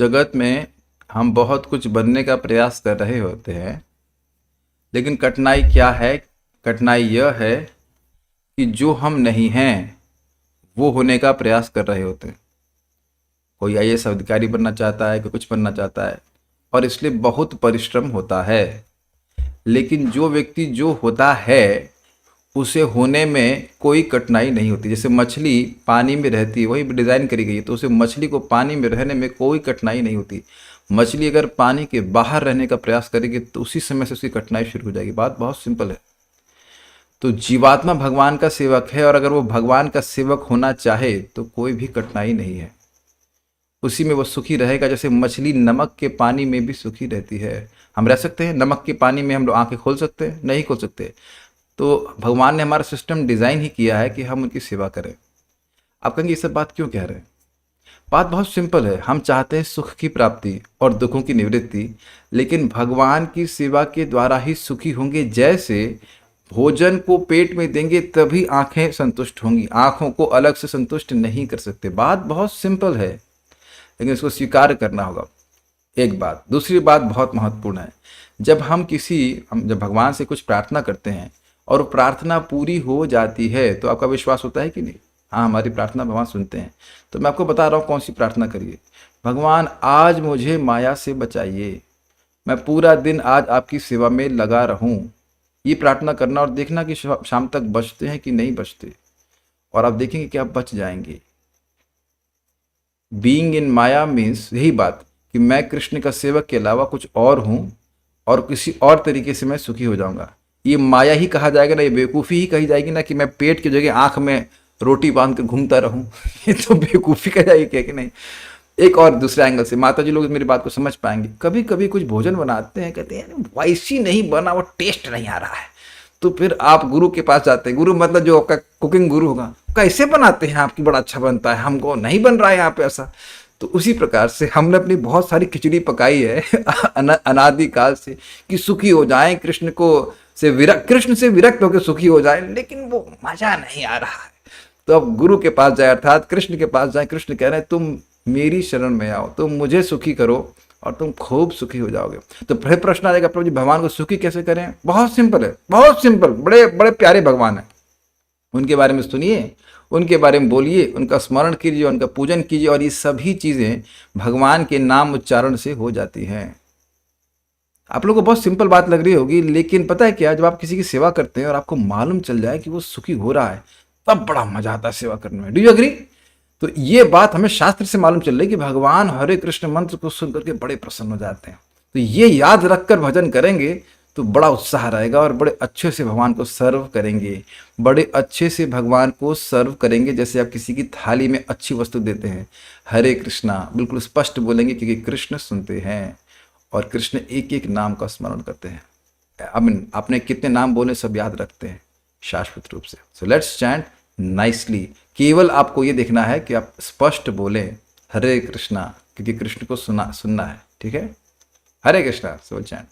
जगत में हम बहुत कुछ बनने का प्रयास कर रहे होते हैं, लेकिन कठिनाई क्या है? कठिनाई यह है कि जो हम नहीं हैं वो होने का प्रयास कर रहे होते हैं। कोई आईएएस अधिकारी बनना चाहता है, कोई कुछ बनना चाहता है, और इसलिए बहुत परिश्रम होता है। लेकिन जो व्यक्ति जो होता है उसे होने में कोई कठिनाई नहीं होती। जैसे मछली पानी में रहती है, वही डिज़ाइन करी गई है, तो उसे मछली को पानी में रहने में कोई कठिनाई नहीं होती। मछली अगर पानी के बाहर रहने का प्रयास करेगी तो उसी समय से उसकी कठिनाई शुरू हो जाएगी। बात बहुत सिंपल है। तो जीवात्मा भगवान का सेवक है, और अगर वो भगवान का सेवक होना चाहे तो कोई भी कठिनाई नहीं है, उसी में वो सुखी रहेगा। जैसे मछली नमक के पानी में भी सुखी रहती है। हम रह सकते हैं नमक के पानी में? हम लोग आंखें खोल सकते हैं? नहीं खोल सकते। तो भगवान ने हमारा सिस्टम डिज़ाइन ही किया है कि हम उनकी सेवा करें। आप कहेंगे ये सब बात क्यों कह रहे हैं? बात बहुत सिंपल है। हम चाहते हैं सुख की प्राप्ति और दुखों की निवृत्ति, लेकिन भगवान की सेवा के द्वारा ही सुखी होंगे। जैसे भोजन को पेट में देंगे तभी आंखें संतुष्ट होंगी, आंखों को अलग से संतुष्ट नहीं कर सकते। बात बहुत सिंपल है, लेकिन इसको स्वीकार करना होगा। एक बात। दूसरी बात बहुत महत्वपूर्ण है। जब भगवान से कुछ प्रार्थना करते हैं और प्रार्थना पूरी हो जाती है तो आपका विश्वास होता है कि नहीं? हाँ, हमारी प्रार्थना भगवान सुनते हैं। तो मैं आपको बता रहा हूँ कौन सी प्रार्थना करिए। भगवान आज मुझे माया से बचाइए, मैं पूरा दिन आज आपकी सेवा में लगा रहूं। ये प्रार्थना करना और देखना कि शाम तक बचते हैं कि नहीं बचते, और आप देखेंगे कि आप बच जाएंगे। बीइंग इन माया मीन्स यही बात कि मैं कृष्ण का सेवक के अलावा कुछ और हूँ, और किसी और तरीके से मैं सुखी हो जाऊंगा। ये माया ही कहा जाएगा ना, ये बेवकूफ़ी ही कही जाएगी ना कि मैं पेट की जगह आंख में रोटी बांध कर घूमता रहूं। ये तो बेवकूफ़ी कह जाएगी क्या कि नहीं? एक और दूसरे एंगल से माता जी लोग मेरी बात को समझ पाएंगे। कभी कभी कुछ भोजन बनाते हैं, कहते हैं वैसी नहीं बना, वो टेस्ट नहीं आ रहा है। तो फिर आप गुरु के पास जाते हैं। गुरु मतलब जो आपका कुकिंग गुरु होगा, कैसे बनाते हैं आपकी, बड़ा अच्छा बनता है, हमको नहीं बन रहा है यहाँ पे ऐसा। तो उसी प्रकार से हमने अपनी बहुत सारी खिचड़ी पकाई है अनादिकाल से कि सुखी हो जाएं, कृष्ण से विरक्त होकर सुखी हो जाएं, लेकिन वो मजा नहीं आ रहा है। तो अब गुरु के पास जाए, अर्थात कृष्ण के पास जाए। कृष्ण कह रहे हैं तुम मेरी शरण में आओ, तुम मुझे सुखी करो और तुम खूब सुखी हो जाओगे। तो फिर प्रश्न आ जाएगा, प्रभु जी भगवान को सुखी कैसे करें? बहुत सिंपल है, बहुत सिंपल। बड़े बड़े प्यारे भगवान है, उनके बारे में सुनिए, उनके बारे में बोलिए, उनका स्मरण कीजिए, उनका पूजन कीजिए, और ये सभी चीज़ें भगवान के नाम उच्चारण से हो जाती हैं। आप लोगों को बहुत सिंपल बात लग रही होगी, लेकिन पता है क्या, जब आप किसी की सेवा करते हैं और आपको मालूम चल जाए कि वो सुखी हो रहा है, तब बड़ा मजा आता है सेवा करने में। Do you agree? तो ये बात हमें शास्त्र से मालूम चल रही है कि भगवान हरे कृष्ण मंत्र को सुन करके बड़े प्रसन्न हो जाते हैं। तो ये याद रखकर भजन करेंगे तो बड़ा उत्साह रहेगा, और बड़े अच्छे से भगवान को सर्व करेंगे, बड़े अच्छे से भगवान को सर्व करेंगे। जैसे आप किसी की थाली में अच्छी वस्तु देते हैं, हरे कृष्णा बिल्कुल स्पष्ट बोलेंगे, क्योंकि कृष्ण सुनते हैं और कृष्ण एक एक नाम का स्मरण करते हैं। आपने कितने नाम बोले सब याद रखते हैं शाश्वत रूप से। So let's chant nicely. केवल आपको ये देखना है कि आप स्पष्ट बोले हरे कृष्णा, क्योंकि कृष्ण को सुनना है। ठीक है? हरे कृष्णा। सो चैंट।